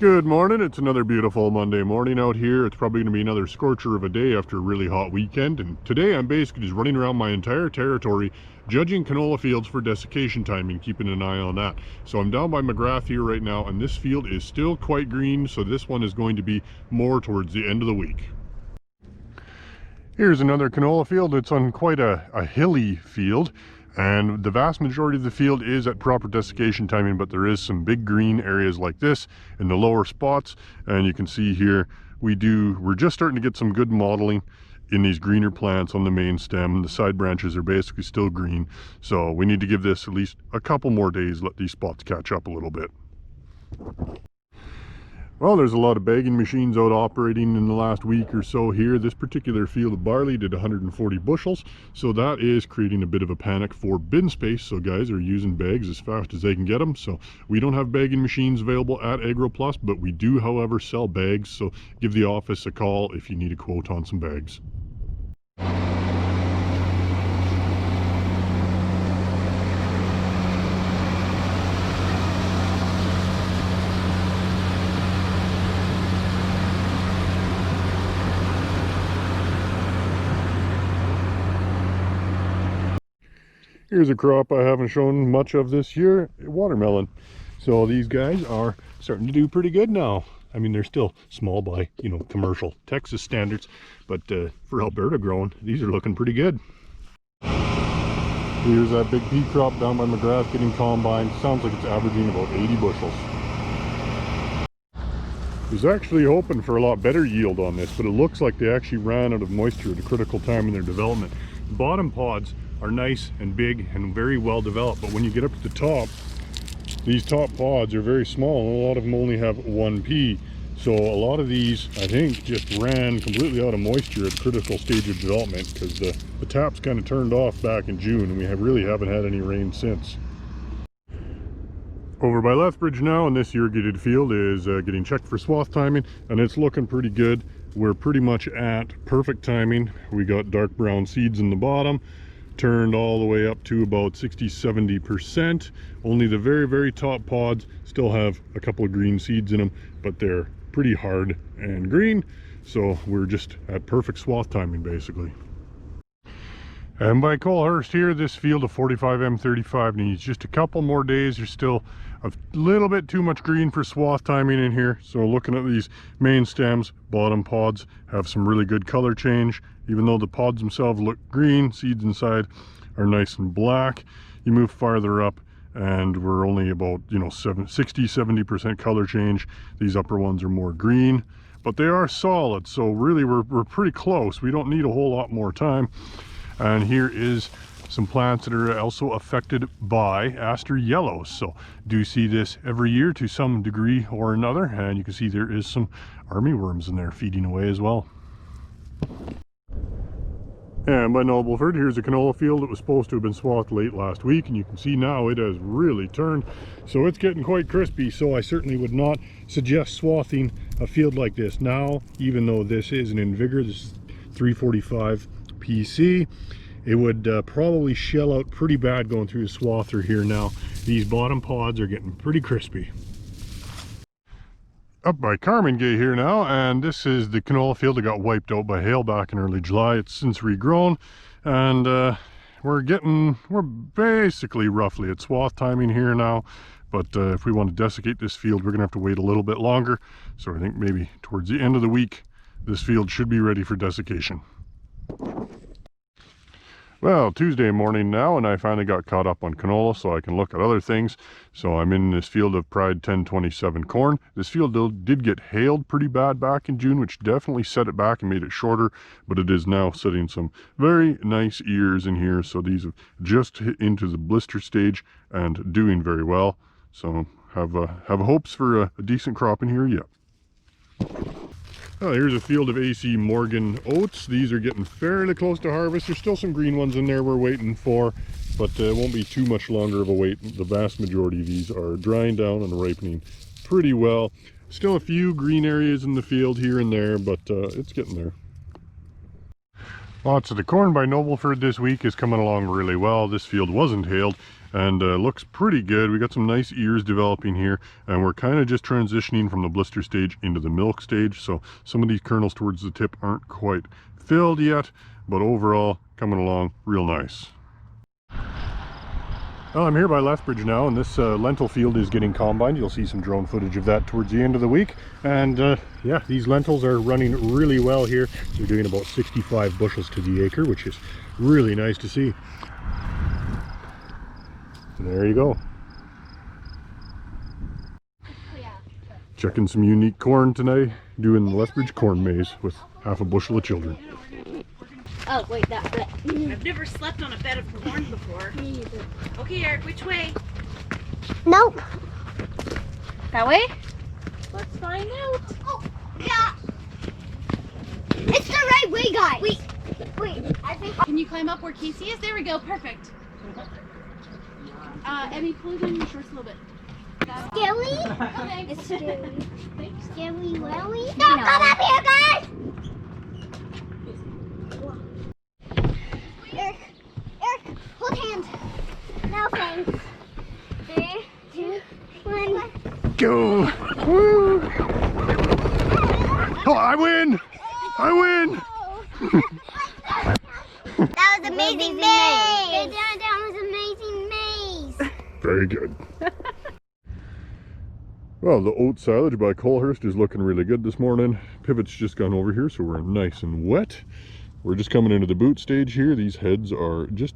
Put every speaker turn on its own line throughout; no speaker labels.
Good morning. It's another beautiful Monday morning out here. It's probably going to be another scorcher of a day after a really hot weekend. And today I'm basically just running around my entire territory judging canola fields for desiccation timing, keeping an eye on that. So I'm down by McGrath here right now, and this field is still quite green. So this one is going to be more towards the end of the week. Here's another canola field. It's on quite a hilly field. And the vast majority of the field is at proper desiccation timing, but there is some big green areas like this in the lower spots. And you can see here, we're just starting to get some good mottling in these greener plants on the main stem. The side branches are basically still green. So we need to give this at least a couple more days, let these spots catch up a little bit. Well, there's a lot of bagging machines out operating in the last week or so here. This particular field of barley did 140 bushels, so that is creating a bit of a panic for bin space. So guys are using bags as fast as they can get them. So we don't have bagging machines available at AgroPlus, but we do, however, sell bags. So give the office a call if you need a quote on some bags. Here's a crop I haven't shown much of this year, watermelon. So these guys are starting to do pretty good now. I mean, they're still small by, commercial Texas standards, but for Alberta growing, these are looking pretty good. Here's that big pea crop down by McGrath getting combined. Sounds like it's averaging about 80 bushels. I was actually hoping for a lot better yield on this, but it looks like they actually ran out of moisture at a critical time in their development. The bottom pods are nice and big and very well developed, but when you get up to the top, these top pods are very small, and a lot of them only have one pea. So a lot of these, I think, just ran completely out of moisture at a critical stage of development, because the taps kind of turned off back in June, and we really haven't had any rain since. Over by Lethbridge now, and this irrigated field is getting checked for swath timing, and it's looking pretty good. We're pretty much at perfect timing. We got dark brown seeds in the bottom, turned all the way up to about 60-70%. Only the very top pods still have a couple of green seeds in them, but they're pretty hard and green. So we're just at perfect swath timing basically. And by Colehurst here, this field of 45M35 needs just a couple more days. There's still a little bit too much green for swath timing in here. So looking at these main stems, bottom pods have some really good color change. Even though the pods themselves look green, seeds inside are nice and black. You move farther up and we're only about 60-70% color change. These upper ones are more green, but they are solid. So really we're pretty close. We don't need a whole lot more time. And here is some plants that are also affected by aster yellows. So do see this every year to some degree or another, and you can see there is some armyworms in there feeding away as well. And by Nobleford, here's a canola field that was supposed to have been swathed late last week, and you can see now it has really turned, so it's getting quite crispy. So I certainly would not suggest swathing a field like this now, even though this is an Invigor. This is 345 PC. It would probably shell out pretty bad going through the swather here now. These bottom pods are getting pretty crispy. Up by Carmen Gay here now, and this is the canola field that got wiped out by hail back in early July. It's since regrown, and we're basically roughly at swath timing here now. But if we want to desiccate this field, we're gonna have to wait a little bit longer. So I think maybe towards the end of the week, this field should be ready for desiccation. Well, Tuesday morning now, and I finally got caught up on canola so I can look at other things. So I'm in this field of Pride 1027 corn. This field did get hailed pretty bad back in June, which definitely set it back and made it shorter, but it is now setting some very nice ears in here. So these have just hit into the blister stage and doing very well. So have hopes for a decent crop in here yet. Well, here's a field of AC Morgan Oats. These are getting fairly close to harvest. There's still some green ones in there we're waiting for, but it won't be too much longer of a wait. The vast majority of these are drying down and ripening pretty well. Still a few green areas in the field here and there, but it's getting there. Lots of the corn by Nobleford this week is coming along really well. This field wasn't hailed, and looks pretty good. We got some nice ears developing here, and we're kind of just transitioning from the blister stage into the milk stage. So some of these kernels towards the tip aren't quite filled yet, but overall coming along real nice. Well, I'm here by Lethbridge now, and this lentil field is getting combined. You'll see some drone footage of that towards the end of the week. And yeah, these lentils are running really well here. They're doing about 65 bushels to the acre, which is really nice to see. And there you go. Checking some unique corn tonight, doing the Lethbridge corn maze with half a bushel of children.
Oh, wait, that.
I've never slept on a bed of corn before.
Me either.
Okay, Eric, which way?
Nope. That way? Let's find out.
Oh, yeah. It's the right way, guys. Wait. I think.
Can you climb up where Casey is? There we go. Perfect. Emmy, pull down your shorts a little bit.
Scary?
Okay.
It's scary. Scary, Willie? Don't
No.
come up here, guys. Eric, hold hands. No thanks. 3, 2, 1.
Go! Woo! Oh, I win! I win!
That was amazing maze. That was amazing maze.
Very good. Well, the oat silage by Colhurst is looking really good this morning. Pivot's just gone over here, so we're nice and wet. We're just coming into the boot stage here. These heads are just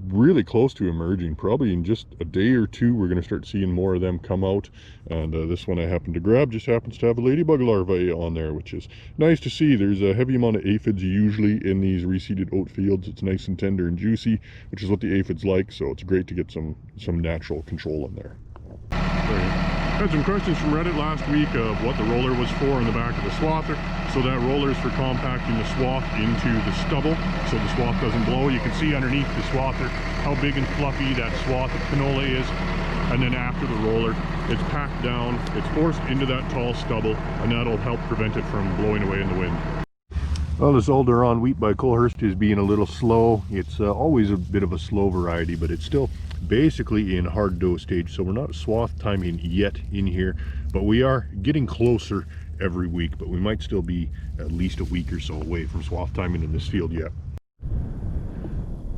really close to emerging. Probably in just a day or two, we're going to start seeing more of them come out. And this one I happened to grab just happens to have a ladybug larvae on there, which is nice to see. There's a heavy amount of aphids usually in these reseeded oat fields. It's nice and tender and juicy, which is what the aphids like. So it's great to get some natural control in there. Had some questions from Reddit last week of what the roller was for in the back of the swather. So that roller is for compacting the swath into the stubble so the swath doesn't blow. You can see underneath the swather how big and fluffy that swath of canola is. And then after the roller, it's packed down, it's forced into that tall stubble, and that'll help prevent it from blowing away in the wind. Well, this Alderon wheat by Colhurst is being a little slow. It's always a bit of a slow variety, but it's still basically in hard dough stage, so we're not swath timing yet in here, but we are getting closer every week. But we might still be at least a week or so away from swath timing in this field yet.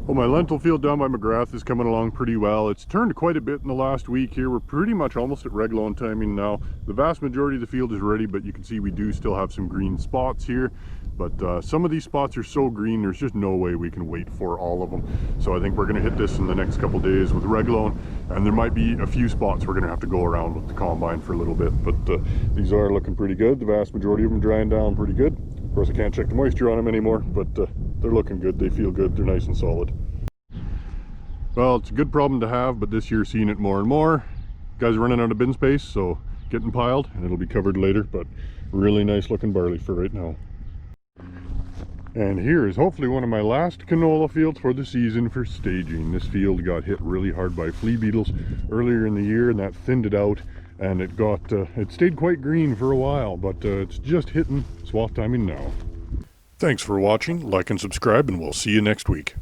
Well, my lentil field down by McGrath is coming along pretty well. It's turned quite a bit in the last week here. We're pretty much almost at regular on timing now. The vast majority of the field is ready, but you can see we do still have some green spots here. But some of these spots are so green, there's just no way we can wait for all of them. So I think we're going to hit this in the next couple days with Reglone, and there might be a few spots we're going to have to go around with the combine for a little bit. But these are looking pretty good. The vast majority of them drying down pretty good. Of course, I can't check the moisture on them anymore, but they're looking good. They feel good. They're nice and solid. Well, it's a good problem to have, but this year seeing it more and more. Guys are running out of bin space, so getting piled, and it'll be covered later. But really nice looking barley for right now. And here is hopefully one of my last canola fields for the season for staging. This field got hit really hard by flea beetles earlier in the year, and that thinned it out, and it stayed quite green for a while, but it's just hitting swath timing now. Thanks for watching, like and subscribe, and we'll see you next week.